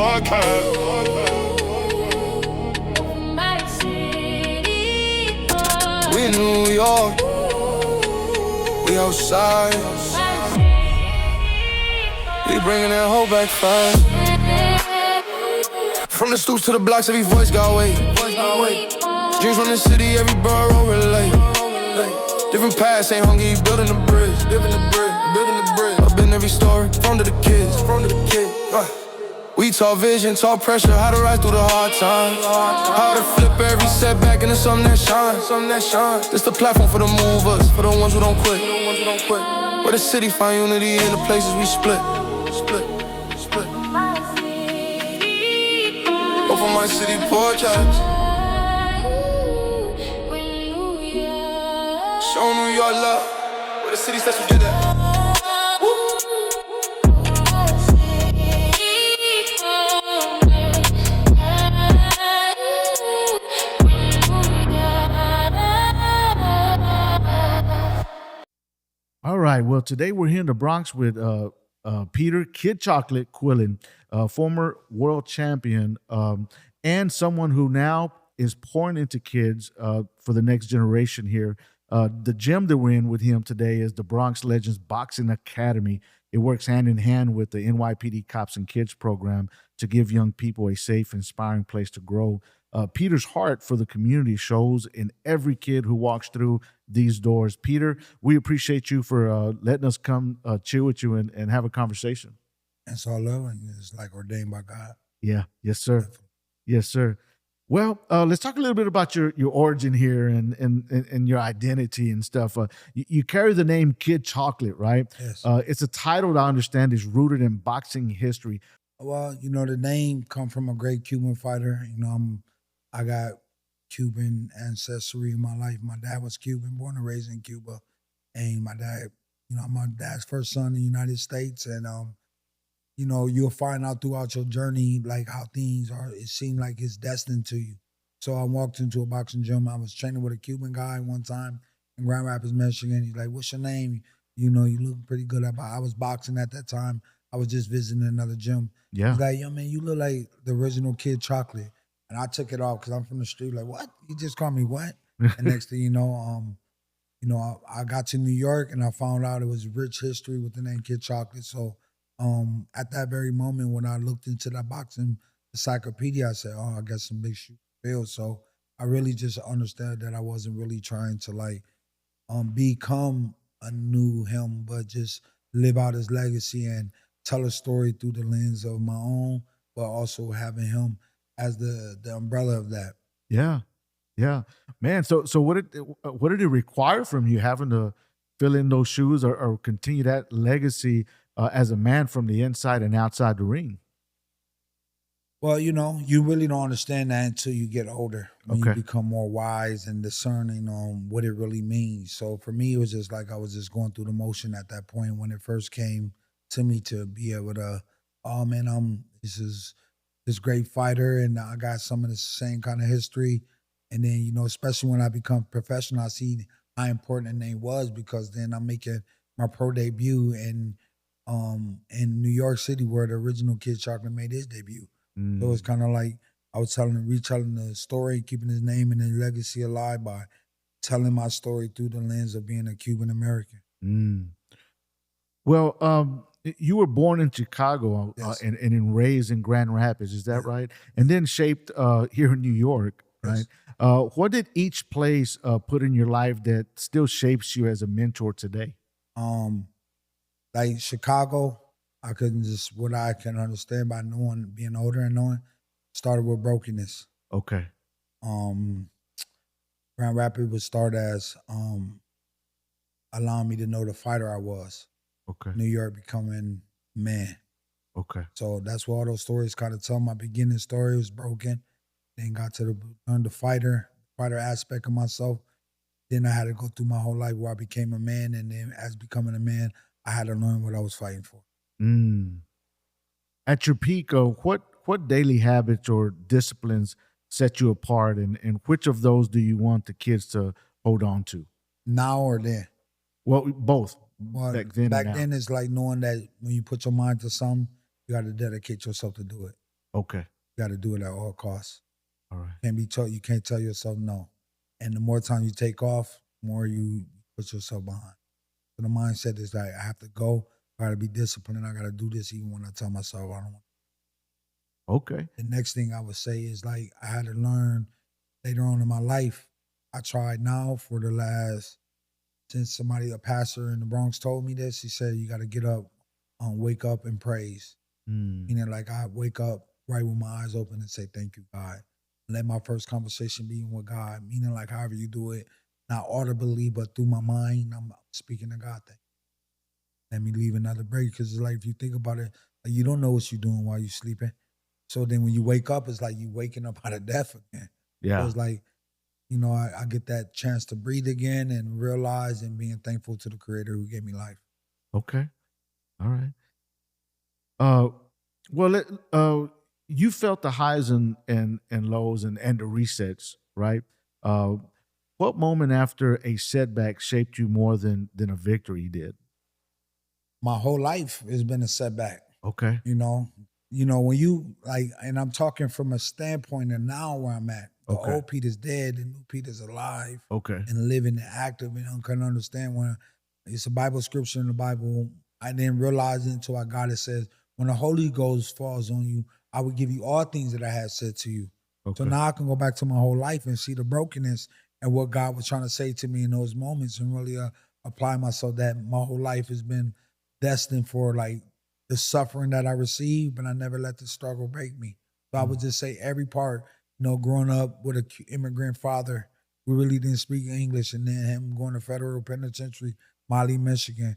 podcast. We in New York, we outside. We bringing that hoe back fast. From the stoops to the blocks, every voice got weight. Dreams from the city, every borough relate. Different paths, ain't hungry, building the bridge. I've been every story, from to the kids. We talk vision, talk pressure, how to rise through the hard times. How to flip every setback into something that shines. This the platform for the movers, for the ones who don't quit. Where the city find unity in the places we split. Over my city portraits. Show New York love, where the city starts to get that. All right. Well, today we're here in the Bronx with Peter Kid Chocolate Quillin, former world champion, and someone who now is pouring into kids for the next generation here. The gym that we're in with him today is the Bronx Legends Boxing Academy. It works hand in hand with the NYPD Cops and Kids program to give young people a safe, inspiring place to grow. Peter's heart for the community shows in every kid who walks through these doors. Peter, we appreciate you for letting us come chill with you and have a conversation. It's all love, and it's like ordained by God. Yeah. Yes, sir. Yes, sir. Well, let's talk a little bit about your origin here and your identity and stuff. You carry the name Kid Chocolate, right? Yes. It's a title that I understand is rooted in boxing history. Well, the name come from a great Cuban fighter. I got Cuban ancestry in my life. My dad was Cuban, born and raised in Cuba. And my dad, I'm my dad's first son in the United States. And, you'll find out throughout your journey, like how things are, it seemed like it's destined to you. So I walked into a boxing gym. I was training with a Cuban guy one time in Grand Rapids, Michigan. He's like, "What's your name? You look pretty good." I was boxing at that time. I was just visiting another gym. Yeah. He's like, "Yo, man, you look like the original Kid Chocolate." And I took it off because I'm from the street. Like, what? You just called me what? And next thing you know, I got to New York and I found out it was rich history with the name Kid Chocolate. So at that very moment when I looked into that boxing encyclopedia, I said, "Oh, I got some big shoes to fill." So I really just understood that I wasn't really trying to become a new him, but just live out his legacy and tell a story through the lens of my own, but also having him as the umbrella of that. Yeah. Man, so what did it require from you having to fill in those shoes or continue that legacy as a man from the inside and outside the ring? Well, you really don't understand that until you get older, when you become more wise and discerning on what it really means. So for me, it was just like I was just going through the motion at that point when it first came to me to be able to, oh man, this is this great fighter and I got some of the same kind of history. And then, especially when I become professional, I see how important the name was, because then I'm making my pro debut in New York City, where the original Kid Chocolate made his debut. So it's kind of like I was retelling the story, keeping his name and his legacy alive by telling my story through the lens of being a Cuban American. Well, you were born in Chicago Yes. and raised in Grand Rapids, is that right? And then shaped here in New York, right? Yes. What did each place put in your life that still shapes you as a mentor today? Like Chicago, what I can understand by being older and knowing, started with brokenness. Okay. Grand Rapids would start as allowing me to know the fighter I was. Okay. New York becoming man. Okay. So that's where all those stories kind of tell. My beginning story was broken. Then got to learn the fighter aspect of myself. Then I had to go through my whole life where I became a man. And then as becoming a man, I had to learn what I was fighting for. At your peak, what daily habits or disciplines set you apart, and which of those do you want the kids to hold on to? Now or then? Well, both. Well, back then it's like knowing that when you put your mind to something, you got to dedicate yourself to do it. Okay. You got to do it at all costs. All right. You can't tell yourself no. And the more time you take off, the more you put yourself behind. So the mindset is like, I have to go. I got to be disciplined. I got to do this even when I tell myself I don't want. Okay. The next thing I would say is like, I had to learn later on in my life. I tried now for the last, since a pastor in the Bronx told me this, he said, you got to get up, wake up and praise. Meaning like I wake up right with my eyes open and say, thank you, God. Let my first conversation be with God, meaning like however you do it, not audibly, but through my mind, I'm speaking to God. Let me leave another break, because it's like, if you think about it, like you don't know what you're doing while you're sleeping. So then when you wake up, it's like you waking up out of death again. Yeah. So it's like, I get that chance to breathe again and realize and being thankful to the Creator who gave me life. Okay. All right. You felt the highs and lows and the resets, right? What moment after a setback shaped you more than a victory did? My whole life has been a setback. Okay. When you like, and I'm talking from a standpoint of now where I'm at. The Okay. old Peter's dead, the new Peter's alive. Okay. And living and active, and I couldn't understand when it's a Bible scripture in the Bible. I didn't realize it until I got it. Says, when the Holy Ghost falls on you, I will give you all things that I had said to you. Okay. So now I can go back to my whole life and see the brokenness and what God was trying to say to me in those moments, and really apply myself. That my whole life has been destined for like the suffering that I received, but I never let the struggle break me. So I would just say every part, growing up with an immigrant father, we really didn't speak English, and then him going to federal penitentiary, Molly, Michigan,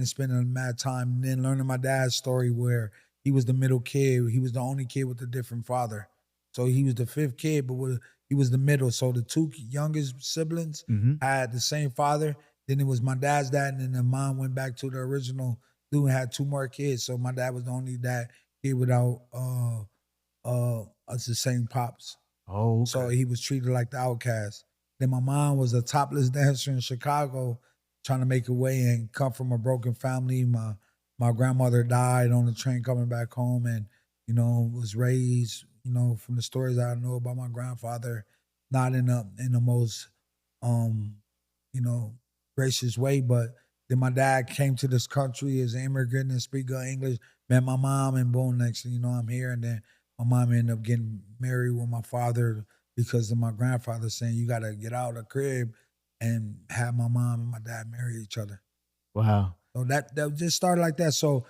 spending a mad time, and then learning my dad's story where he was the middle kid. He was the only kid with a different father. So he was the fifth kid, but he was the middle. So the two youngest siblings had the same father. Then it was my dad's dad, and then the mom went back to the original dude and had two more kids. So my dad was the only kid without us the same pops. Oh, okay. So he was treated like the outcast. Then my mom was a topless dancer in Chicago, trying to make her way and come from a broken family. My grandmother died on the train coming back home, and was raised, from the stories I know about my grandfather, not in the most gracious way. But then my dad came to this country as an immigrant and speak English, met my mom, and boom, next thing you know, I'm here. And then my mom ended up getting married with my father because of my grandfather saying, you got to get out of the crib, and have my mom and my dad marry each other. Wow. So that just started like that. So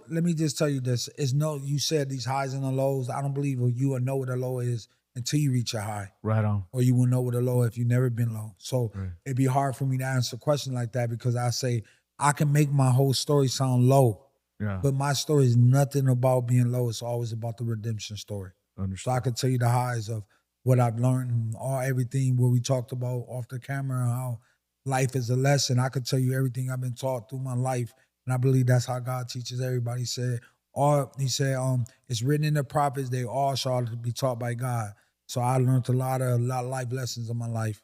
let me just tell you this. You said these highs and the lows. I don't believe you will know what a low is until you reach a high. Right on. Or you will know what a low if you've never been low. So Right. it'd be hard for me to answer a question like that, because I say I can make my whole story sound low. Yeah. But my story is nothing about being low. It's always about the redemption story. Understood. So I could tell you the highs of what I've learned and everything where we talked about off the camera, how life is a lesson. I could tell you everything I've been taught through my life. And I believe that's how God teaches everybody. He said, it's written in the prophets, they all shall be taught by God. So I learned a lot of life lessons in my life.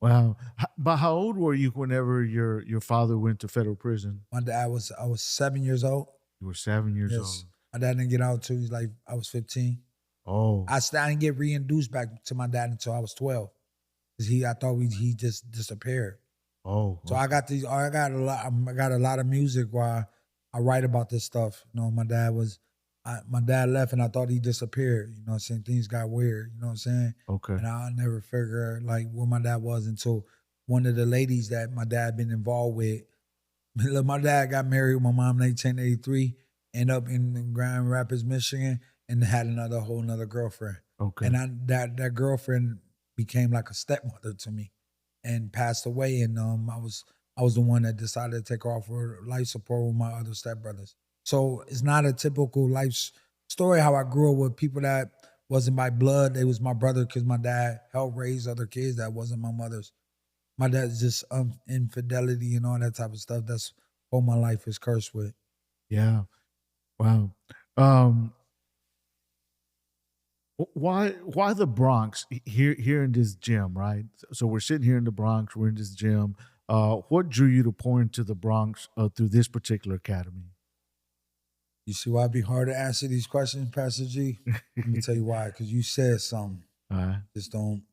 Wow. But how old were you whenever your father went to federal prison? My dad I was 7 years old. You were 7 years old. My dad didn't get out until I was 15. Oh. I didn't get reintroduced back to my dad until I was 12. Because I thought he just disappeared. Oh. So I got a lot of music where I write about this stuff. My dad left and I thought he disappeared. You know what I'm saying? Things got weird. You know what I'm saying? Okay. And I never figured like where my dad was until one of the ladies that my dad been involved with. My dad got married with my mom in 1883, ended up in Grand Rapids, Michigan, and had whole nother girlfriend. Okay. And that girlfriend became like a stepmother to me and passed away. And I was the one that decided to take her off for life support with my other stepbrothers. So it's not a typical life story how I grew up with people that wasn't my blood. They was my brother because my dad helped raise other kids that wasn't my mother's. My dad's just infidelity and all that type of stuff. That's what my life is cursed with. Yeah. Wow. Why the Bronx here in this gym, right? So we're sitting here in the Bronx, we're in this gym. What drew you to pour into the Bronx through this particular academy? You see why it'd be hard to answer these questions, Pastor G? Let me tell you why. Because you said something. Just don't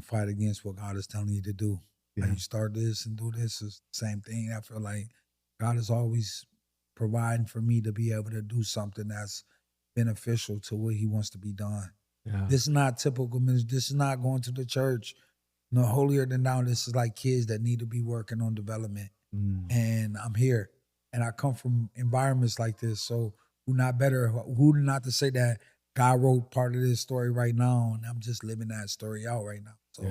fight against what God is telling you to do. Yeah. Like you start this and do this is the same thing. I feel like God is always providing for me to be able to do something that's beneficial to what He wants to be done. Yeah. This is not typical ministry. This is not going to the church. No holier than thou. This is like kids that need to be working on development. And I'm here. And I come from environments like this. So who not better? Who not to say that God wrote part of this story right now, and I'm just living that story out right now. So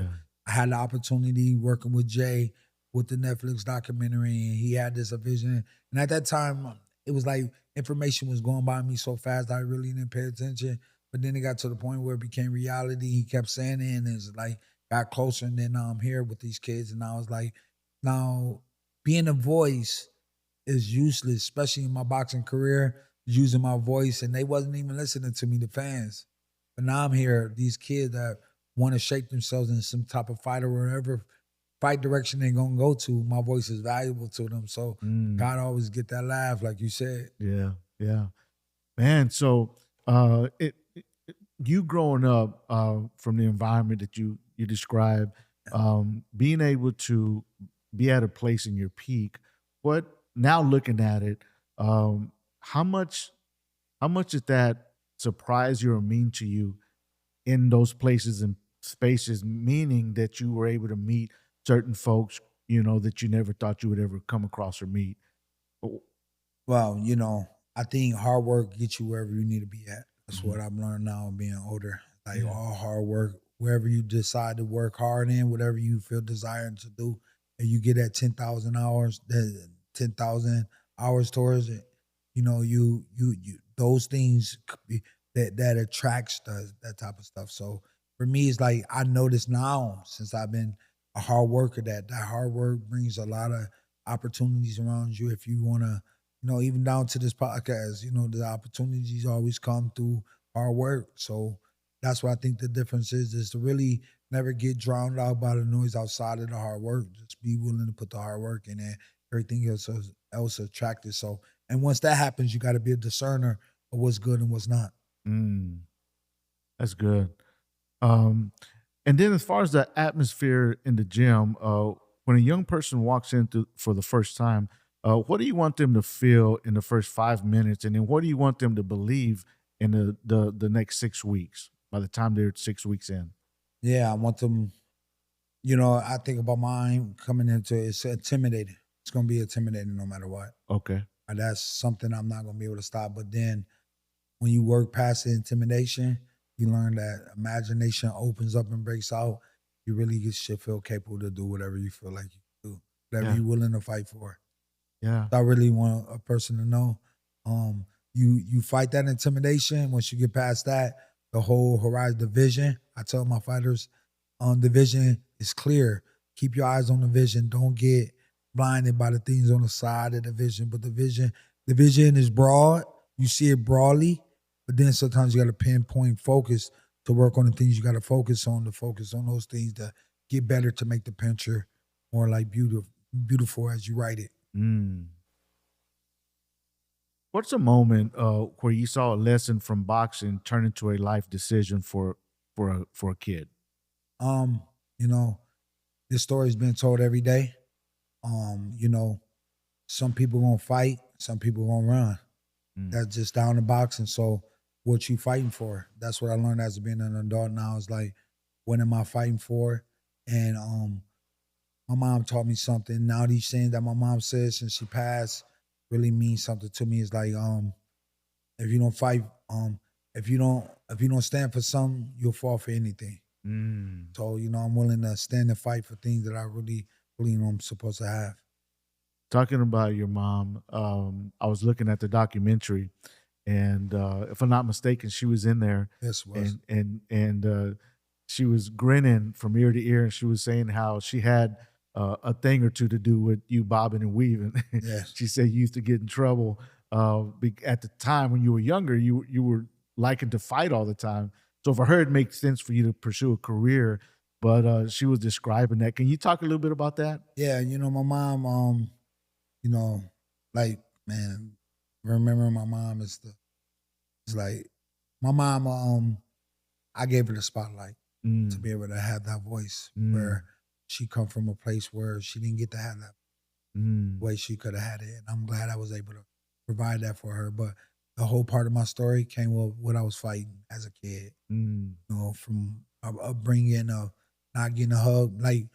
I had the opportunity working with Jay with the Netflix documentary, and he had this vision. And at that time, it was like information was going by me so fast I really didn't pay attention. But then it got to the point where it became reality. He kept saying it, and it's like got closer. And then now I'm here with these kids, and I was like, now being a voice is useless, especially in my boxing career, using my voice, and they wasn't even listening to me, the fans. But now I'm here, these kids that want to shape themselves in some type of fight or whatever fight direction they're going to go to, my voice is valuable to them. So God always get that laugh, like you said. Yeah, yeah. Man, so you growing up from the environment that you described, being able to be at a place in your peak, what now looking at it, how much did that surprise you or mean to you in those places and spaces, meaning that you were able to meet certain folks, that you never thought you would ever come across or meet? Well, I think hard work gets you wherever you need to be at. That's what I've learned now being older. Like all hard work, wherever you decide to work hard in, whatever you feel desiring to do, and you get at 10,000 hours, 10,000 hours towards it, you those things could be, that attracts that type of stuff. So for me, it's like I notice now since I've been a hard worker that hard work brings a lot of opportunities around you. If you want to, even down to this podcast, the opportunities always come through hard work. So that's what I think the difference is to really never get drowned out by the noise outside of the hard work. Just be willing to put the hard work in there. Everything else attractive. So, and once that happens, you got to be a discerner of what's good and what's not. That's good. And then as far as the atmosphere in the gym, when a young person walks in for the first time, what do you want them to feel in the first 5 minutes? And then what do you want them to believe in the next 6 weeks, by the time they're 6 weeks in? Yeah, I want them, I think about mine coming into it, it's intimidating. It's going to be intimidating no matter what. Okay. And that's something I'm not going to be able to stop. But then when you work past the intimidation, you learn that imagination opens up and breaks out. You really should feel capable to do whatever you feel like you can do, whatever you're willing to fight for. Yeah. So I really want a person to know, you fight that intimidation. Once you get past that, the whole horizon, the vision. I tell my fighters, the vision is clear. Keep your eyes on the vision. Don't get blinded by the things on the side of the vision. But the vision is broad. You see it broadly. But then sometimes you got to pinpoint focus to work on the things you got to focus on those things to get better, to make the picture more like beautiful as you write it. What's a moment where you saw a lesson from boxing turn into a life decision for a kid? This story's been told every day. Some people gonna fight, some people gonna run. That's just down to boxing. So what you fighting for? That's what I learned as being an adult now. Is like, what am I fighting for? And my mom taught me something. Now these things that my mom said since she passed really means something to me. It's like, if you don't fight, if you don't stand for something, you'll fall for anything. So I'm willing to stand and fight for things that I really I'm supposed to have. Talking about your mom, I was looking at the documentary, and if I'm not mistaken, she was in there. Yes, was. And she was grinning from ear to ear, and she was saying how she had a thing or two to do with you bobbing and weaving. Yes. She said you used to get in trouble at the time when you were younger. You were liking to fight all the time. So for her, it makes sense for you to pursue a career. But she was describing that. Can you talk a little bit about that? Yeah, my mom, like, man, Remember my mom is like my mom. I gave her the spotlight to be able to have that voice where she come from a place where she didn't get to have that way she could have had it. And I'm glad I was able to provide that for her. But the whole part of my story came with what I was fighting as a kid. You know, from upbringing of not getting a hug. Like,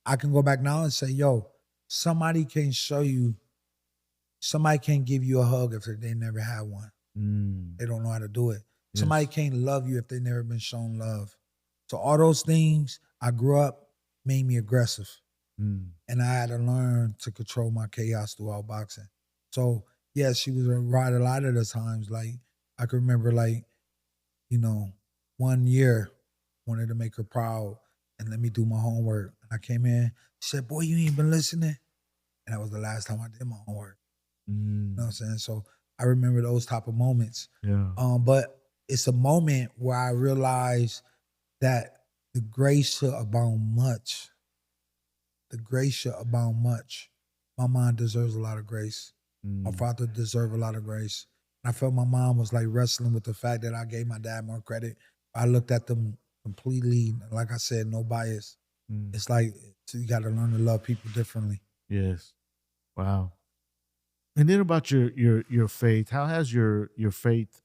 I can go back now and say, yo, somebody can give you a hug if they never had one. They don't know how to do it. Yes. Somebody can't love you if they never been shown love. So all those things, I grew up, made me aggressive. And I had to learn to control my chaos throughout boxing. So, yeah, she was right a lot of the times. Like, I can remember, like, you know, one year, wanted to make her proud and let me do my homework. And I came in, she said, boy, you ain't been listening. And that was the last time I did my homework. You know what I'm saying? So I remember those type of moments. Yeah. But it's a moment where I realized that the grace should abound much. The grace should abound much. My mom deserves a lot of grace. My father deserved a lot of grace. And I felt my mom was like wrestling with the fact that I gave my dad more credit. I looked at them completely, like I said, no bias. It's like you got to learn to love people differently. Yes. Wow. And then about your faith, how has your faith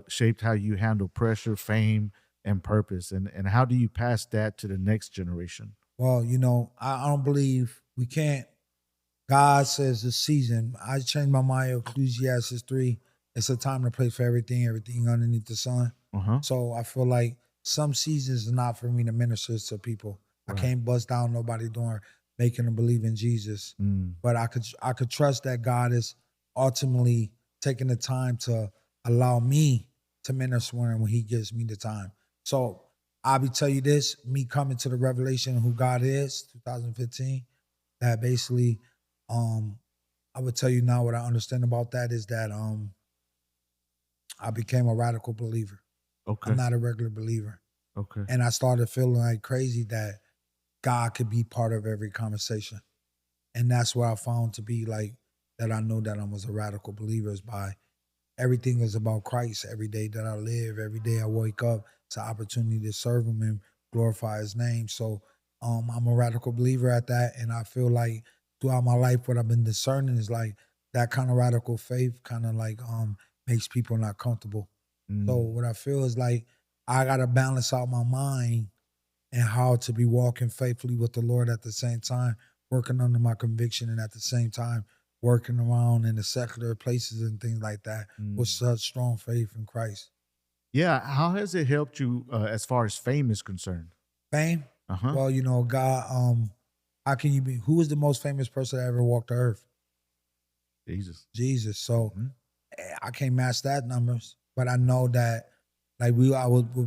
shaped how you handle pressure, fame, and purpose? And how do you pass that to the next generation? Well, you know, I don't believe we can't. God says the season. I changed my mind. Ecclesiastes 3. It's a time to play for everything underneath the sun. So I feel like some seasons is not for me to minister to people. Right. I can't bust down nobody's door, making them believe in Jesus. But I could trust that God is ultimately taking the time to allow me to minister when He gives me the time. So I'll tell you this, me coming to the revelation of who God is, 2015, that basically, I would tell you now what I understand about that is that I became a radical believer. Okay. I'm not a regular believer. Okay. And I started feeling like crazy that God could be part of every conversation. And that's where I found to be like, that I know that I was a radical believer is by everything is about Christ. Every day that I live, every day I wake up, it's an opportunity to serve Him and glorify His name. So I'm a radical believer at that. And I feel like throughout my life, what I've been discerning is like that kind of radical faith kind of like makes people not comfortable. So what I feel is like I got to balance out my mind and how to be walking faithfully with the Lord at the same time, working under my conviction, and at the same time working around in the secular places and things like that with such strong faith in Christ. Yeah. How has it helped you as far as fame is concerned? Fame? Well, you know, God, how can you be, who is the most famous person that ever walked the earth? Jesus. Jesus. So I can't match that numbers, but I know that like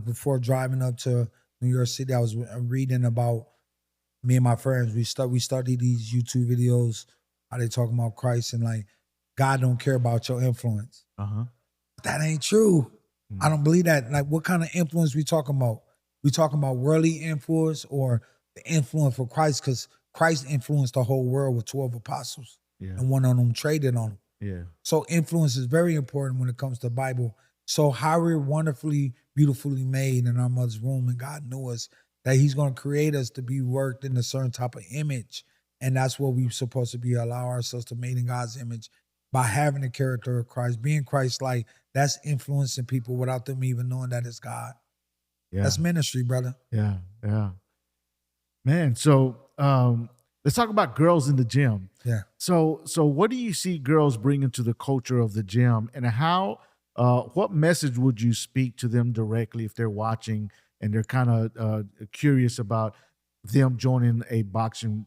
before driving up to New York City, I was reading about me and my friends. We studied these YouTube videos, how they talking about Christ and like God don't care about your influence. That ain't true. I don't believe that. Like, what kind of influence we talking about? We talking about worldly influence or the influence for Christ? Because Christ influenced the whole world with 12 apostles, and one of them traded on him. Yeah. So influence is very important when it comes to the Bible. So how we're wonderfully, beautifully made in our mother's womb, and God knew us, that He's going to create us to be worked in a certain type of image. And that's what we're supposed to be, allow ourselves to made in God's image by having the character of Christ, being Christ-like. That's influencing people without them even knowing that it's God. Yeah. That's ministry, brother. Yeah, yeah. Man, so let's talk about girls in the gym. Yeah. So what do you see girls bringing to the culture of the gym, and how, what message would you speak to them directly if they're watching and they're kind of curious about them joining a boxing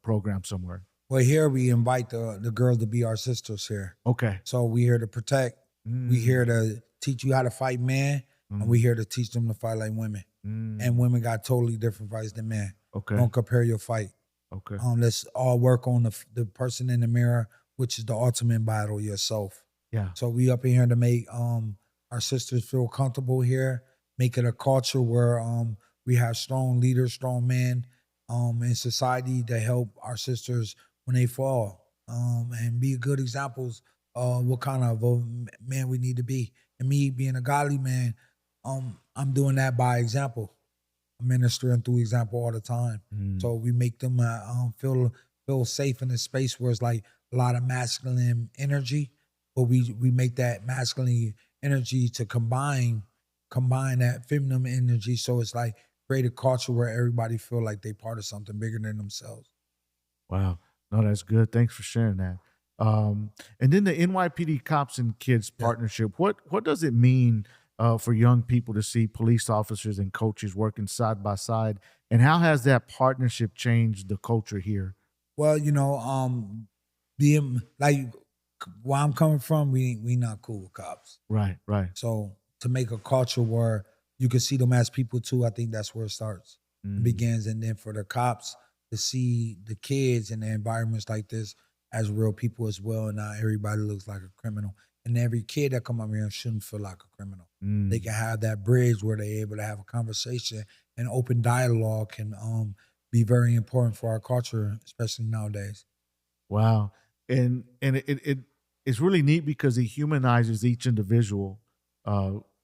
program somewhere? Well, here we invite the girls to be our sisters here. Okay. So we here to protect. We here to teach you how to fight men, and we here to teach them to fight like women. And women got totally different fights than men. Okay. Don't compare your fight. Okay. Let's all work on the person in the mirror, which is the ultimate battle, yourself. Yeah. So we up in here to make our sisters feel comfortable here, make it a culture where we have strong leaders, strong men in society to help our sisters when they fall, and be good examples what kind of a man we need to be. And me being a godly man, I'm doing that by example. I'm ministering through example all the time. So we make them feel safe in a space where it's like a lot of masculine energy, but we make that masculine energy to combine that feminine energy. So it's like create a culture where everybody feel like they part of something bigger than themselves. Wow. No, that's good. Thanks for sharing that. And then the NYPD Cops and Kids partnership. What does it mean for young people to see police officers and coaches working side by side? And how has that partnership changed the culture here? Well, being like where I'm coming from, we not cool with cops. Right, right. So to make a culture where you can see them as people too, I think that's where it starts. It begins. And then for the cops to see the kids in the environments like this as real people as well, and not everybody looks like a criminal. And every kid that come up here shouldn't feel like a criminal. They can have that bridge where they're able to have a conversation, and open dialogue can be very important for our culture, especially nowadays. Wow. And it's really neat because it humanizes each individual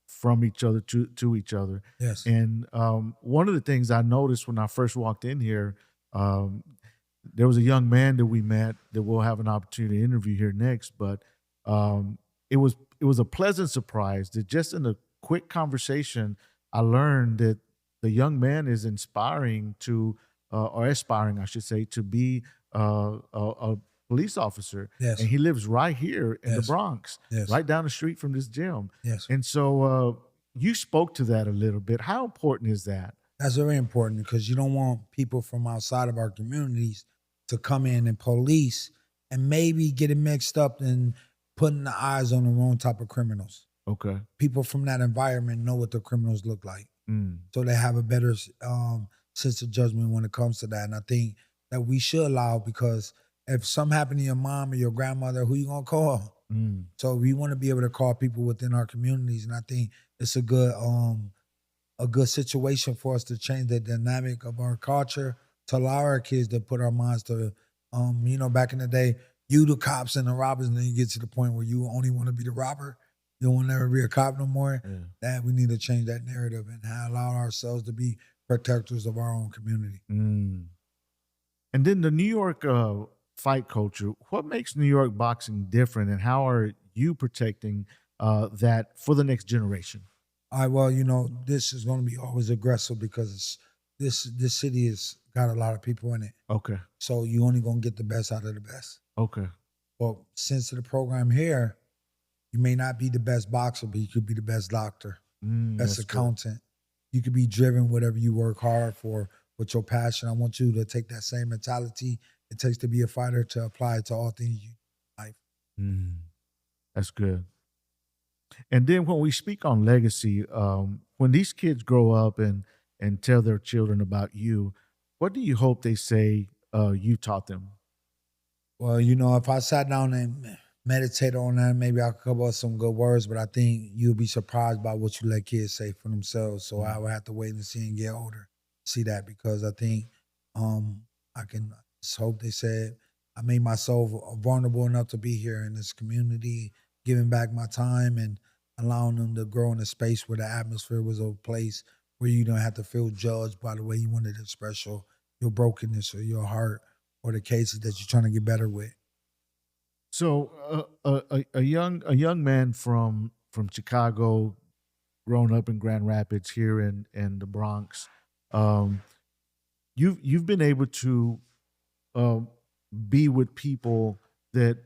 from each other to each other. Yes. And one of the things I noticed when I first walked in here, there was a young man that we met that we'll have an opportunity to interview here next, but it was a pleasant surprise that just in a quick conversation, I learned that the young man is inspiring to, or aspiring, I should say, to be a police officer. Yes. And he lives right here in the Yes. Bronx, Yes. right down the street from this gym. Yes. And so you spoke to that a little bit. How important is that? That's very important because you don't want people from outside of our communities to come in and police and maybe get it mixed up and putting the eyes on the wrong type of criminals. Okay. People from that environment know what the criminals look like. So they have a better sense of judgment when it comes to that. And I think that we should allow, because if something happened to your mom or your grandmother, who you gonna call? So we want to be able to call people within our communities. And I think it's a good situation for us to change the dynamic of our culture, to allow our kids to put our minds to, back in the day, you the cops and the robbers, and then you get to the point where you only want to be the robber. You don't want to ever be a cop no more. Yeah. That we need to change that narrative and allow ourselves to be protectors of our own community. And then the New York fight culture. What makes New York boxing different, and how are you protecting that for the next generation? All right, well, this is going to be always aggressive because this city has got a lot of people in it. Okay. So you only going to get the best out of the best. Okay. Well, since the program here, you may not be the best boxer, but you could be the best doctor, best accountant. You could be driven whatever you work hard for with your passion. I want you to take that same mentality it takes to be a fighter to apply it to all things you life. That's good. And then when we speak on legacy, when these kids grow up and tell their children about you, what do you hope they say you taught them? Well, if I sat down and meditated on that, maybe I could come up with some good words, but I think you'll be surprised by what you let kids say for themselves. So I would have to wait and see and get older, see that, because I think I can just hope they said I made myself vulnerable enough to be here in this community, giving back my time and allowing them to grow in a space where the atmosphere was a place where you don't have to feel judged by the way you wanted to express your brokenness or your heart or the cases that you're trying to get better with. So a young man from Chicago, grown up in Grand Rapids here in the Bronx, you've been able to be with people that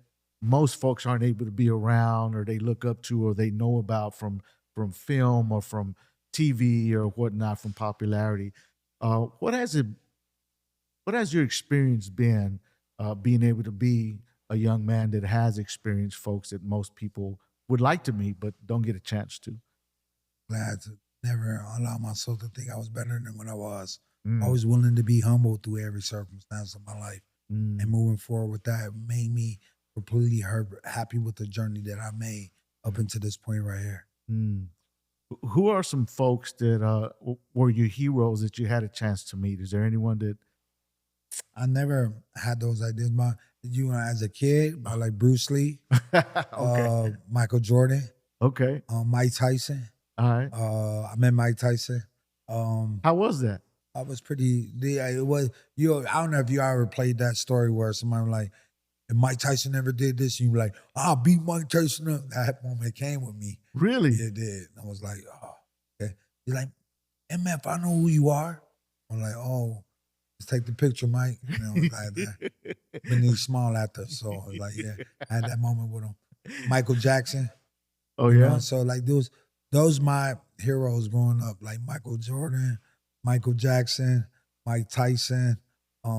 most folks aren't able to be around, or they look up to, or they know about from film or from TV or whatnot, from popularity. What has your experience been being able to be a young man that has experienced folks that most people would like to meet but don't get a chance to? Glad to never allow myself to think I was better than what I was. Always willing to be humble through every circumstance of my life. And moving forward with that made me completely happy with the journey that I made up until this point right here. Who are some folks that were your heroes that you had a chance to meet? Is there anyone that... I never had those ideas. You know, as a kid, I like Bruce Lee, Okay. Michael Jordan, Okay. Mike Tyson. All right. I met Mike Tyson. How was that? I was pretty. It was I don't know if you ever played that story where somebody like, if Mike Tyson never did this, and you were like, I'll beat Mike Tyson up. That moment came with me. Really? It did. I was like, oh, okay. He's like, MF, I know who you are. I'm like, oh, let's take the picture, Mike. You know, like that. And he smiled after. So I was like, yeah, I had that moment with him. Michael Jackson. Oh, You yeah? know, so like those my heroes growing up, like Michael Jordan, Michael Jackson, Mike Tyson,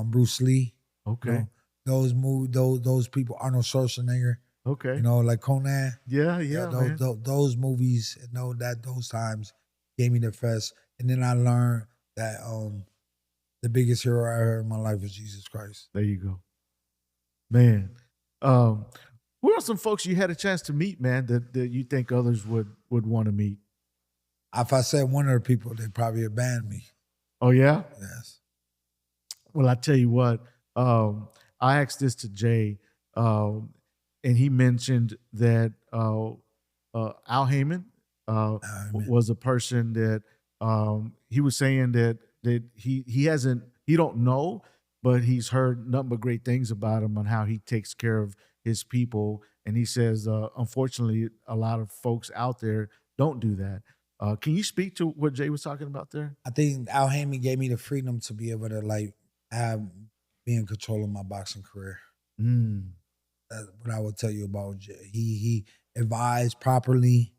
Bruce Lee. Okay. You know, those people, Arnold Schwarzenegger. Okay. You know, like Conan. Yeah, man. Those movies, you know, those times gave me the best. And then I learned that the biggest hero I heard in my life was Jesus Christ. There you go. Man. Who are some folks you had a chance to meet, man, that you think others would want to meet? If I said one of the people, they'd probably have banned me. Oh, yeah? Yes. Well, I tell you what, I asked this to Jay, and he mentioned that Al Heyman was a person that he was saying that he don't know, but he's heard nothing but great things about him on how he takes care of his people. And he says, unfortunately, a lot of folks out there don't do that. Can you speak to what Jay was talking about there? I think Al Heyman gave me the freedom to be able to be in control of my boxing career. That's what I would tell you about Jay. He advised properly,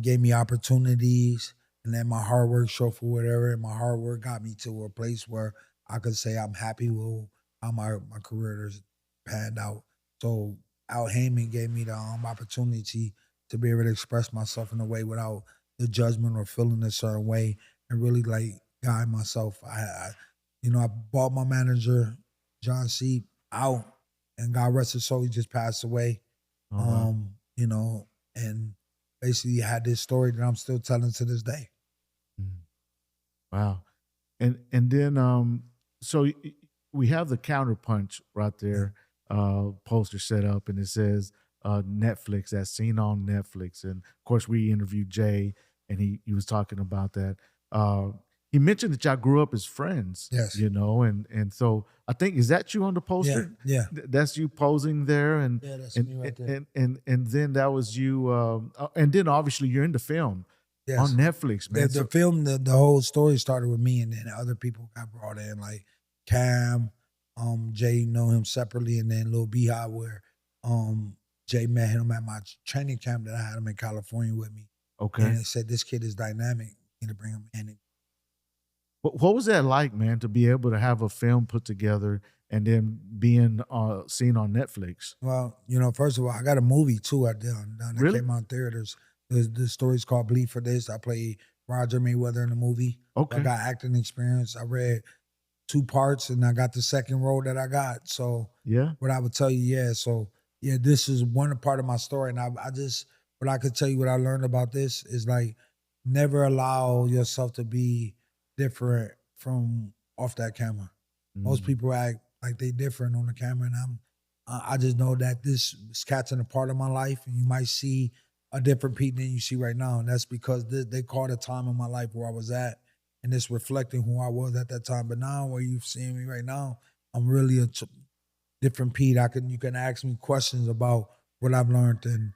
gave me opportunities, and then my hard work showed for whatever. And my hard work got me to a place where I could say I'm happy with how my career has panned out. So Al Heyman gave me the opportunity to be able to express myself in a way without the judgment or feeling a certain way, and really like guide myself. I bought my manager John C. out, and God rest his soul, he just passed away. Wow. You know, and basically had this story that I'm still telling to this day. Wow. And then so we have the CounterPunch right there, poster set up, and it says Netflix, that's seen on Netflix. And of course we interviewed Jay, and he was talking about that. He mentioned that y'all grew up as friends. Yes. You know, and so I think, is that you on the poster? Yeah. That's you posing there, and Yeah, that's me right there. And then that was you, and then obviously you're in the film. Yes. On Netflix, man. The film, the whole story started with me, and then other people got brought in, like Cam, Jay know him separately, and then Lil Beehive, where Jay met him at my training camp that I had him in California with me. Okay. And they said, this kid is dynamic, you need to bring him in. What was that like, man, to be able to have a film put together and then being seen on Netflix? Well, you know, first of all, I got a movie too that Really? came out in theaters. The story's called Bleed for This. I played Roger Mayweather in the movie. Okay. I got acting experience. I read 2 parts, and I got the second role that I got. So Yeah. what I would tell you, this is one part of my story. And what I could tell you, what I learned about this is like, never allow yourself to be different from off that camera. Most people act like they different on the camera, and I just know that this is catching a part of my life, and you might see a different Pete than you see right now, and that's because they caught a time in my life where I was at, and it's reflecting who I was at that time. But now, where you've seen me right now, I'm really a different Pete. You can ask me questions about what I've learned and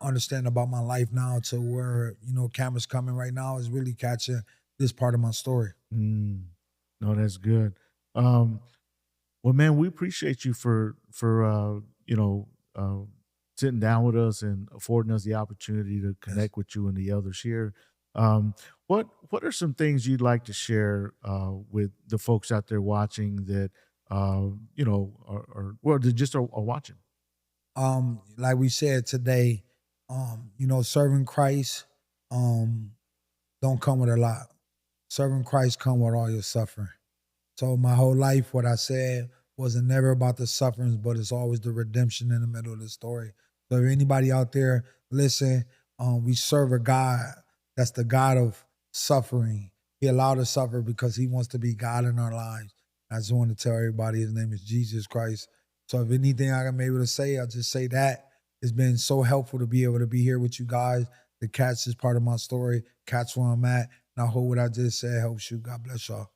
understand about my life now, to where, you know, cameras coming right now is really catching this part of my story. No, that's good. Well, man, we appreciate you for sitting down with us and affording us the opportunity to connect with you and the others here. What are some things you'd like to share with the folks out there watching that are watching? Like we said today, serving Christ don't come with a lot. Serving Christ come with all your suffering. So my whole life, what I said wasn't never about the sufferings, but it's always the redemption in the middle of the story. So if anybody out there, listen, we serve a God that's the God of suffering. He allowed us to suffer because he wants to be God in our lives. I just want to tell everybody his name is Jesus Christ. So if anything I'm able to say, I'll just say that. It's been so helpful to be able to be here with you guys. The cats is part of my story. Cats where I'm at. And I hope what I just said helps you. God bless y'all.